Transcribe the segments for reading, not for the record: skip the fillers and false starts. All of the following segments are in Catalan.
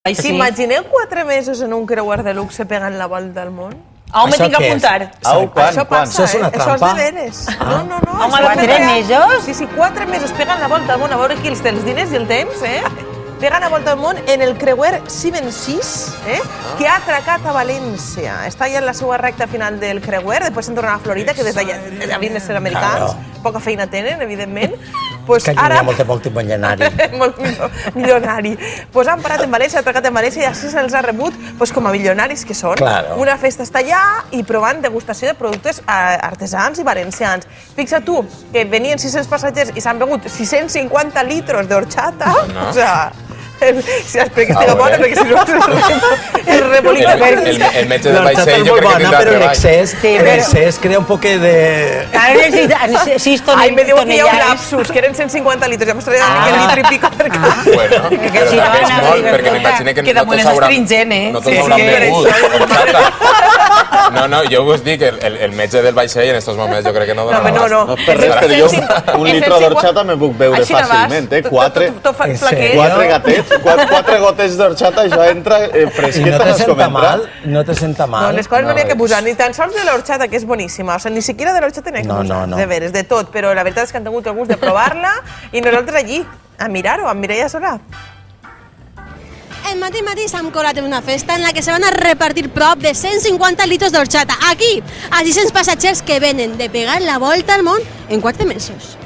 Imagineu 4 mesos en un creuer de luxe pegant la volta al món? Home, tinc que apuntar. Això passa, Això és una Això és trampa? de veres. No. Home, 4 mesos? Sí, 4 mesos pegant la volta al món, a veure qui els té els diners i el temps, pegant la volta al món en el creuer 76, que ha atracat a València. Està ja en la seva recta final del creuer, després se'n tornarà a Florida, que des d'allà havien de ser americans, poca feina tenen, evidentment. Que allà hi ha molt milionari. Molt milionari. Pues han parat en València, han atracat en València i així se'ls ha rebut com a milionaris que són. Una festa està allà i provant degustació de productes artesans i valencians. Fixa't tu, que venien 600 passatgers i s'han begut 650 litros d'horchata. O sigui, espero que estigui bona, perquè si no el rebolica. El metge del vaixell jo crec que tindrà però treball. l'excés crea un poc de... Ai, me diu que hi ha un lapsus, que eren 150 litros, ja m'estaria dient que el litro i pico per cada. Bueno, però també és molt, perquè m'imagino que no tots hauran begut horchata. No, jo us dic, el metge del vaixell en estos moments jo crec que no dona la No, No és per res, però jo un litro d'horchata me puc beure fàcilment, Quatre gatets, 4 gotes d'horchata, això entra fresqueta en els comentaris. No te senta mal. No, les coses no n'hi ha que posar, ni tan sols de l'horchata, que és boníssima. O sigui, ni siquiera de l'horchata n'hi ha que posar, de veres, de tot. Però la veritat és que han tingut el gust de provar-la i nosaltres allí, a mirar-ho, amb Mireia Solà. El matí s'han colat en una festa en la que se van a repartir prop de 150 litros d'horchata. Aquí, a 600 passatgers que venen de pegar la volta al món en 4 mesos.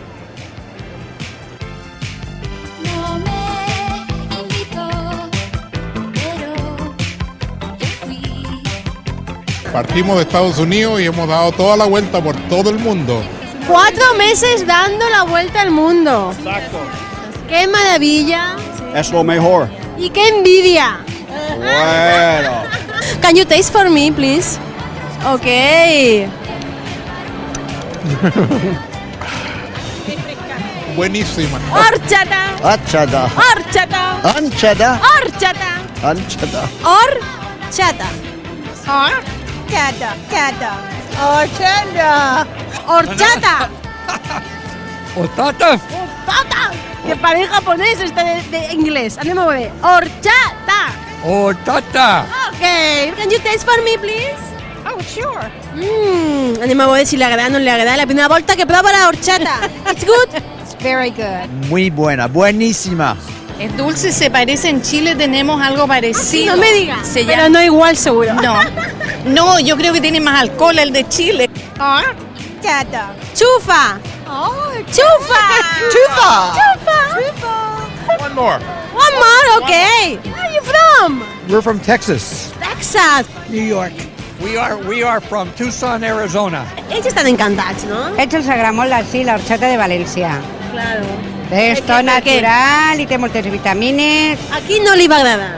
Partimos de Estados Unidos y hemos dado toda la vuelta por todo el mundo. 4 meses dando la vuelta al mundo. Exacto. ¡Qué maravilla! Es lo mejor. ¡Y qué envidia! Bueno. Can you taste for me, please? Okay. Buenísima. Horchata. Horchata. Horchata. Anchata. Horchata. Anchata. Horchata. Horchata. Horchata. Horchata. ¿Horchata? Horchata. Que parece japonés este de inglés. Anem a veure. Horchata. ¡Horchata! Okay. Can you taste for me, please? Oh, sure. Anem a veure si le agrada o no le agrada. La primera volta que prova la horchata. It's good? It's very good. Muy buena, buenísima. Es dulce, se parece, en Chile tenemos algo parecido. No me digas, Se pero llama- no igual seguro. No, yo creo que tiene más alcohol el de Chile. Horchata. Chufa. Oh, chufa. Chufa. One more. One more, okay. Where are you from? We're from Texas, Texas. New York. We are from Tucson, Arizona. Ells estan encantats, no? Ells els agrada molt la horchata de València. Claro. És tot natural i té moltes vitamines. Aquí no li va agradar.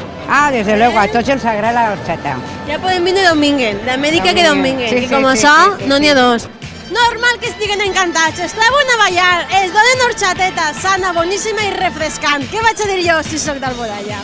Desde luego, a tots els agrada la horchata. Ja podem vindre Dominguen, d'Amèrica que Dominguen. Sí, I com sí, això, sí, no n'hi ha dos. Normal que estiguen encantats, es treuen a ballar, es donen horchateta sana, boníssima i refrescant. Què vaig a dir jo si sóc d'Alboraya?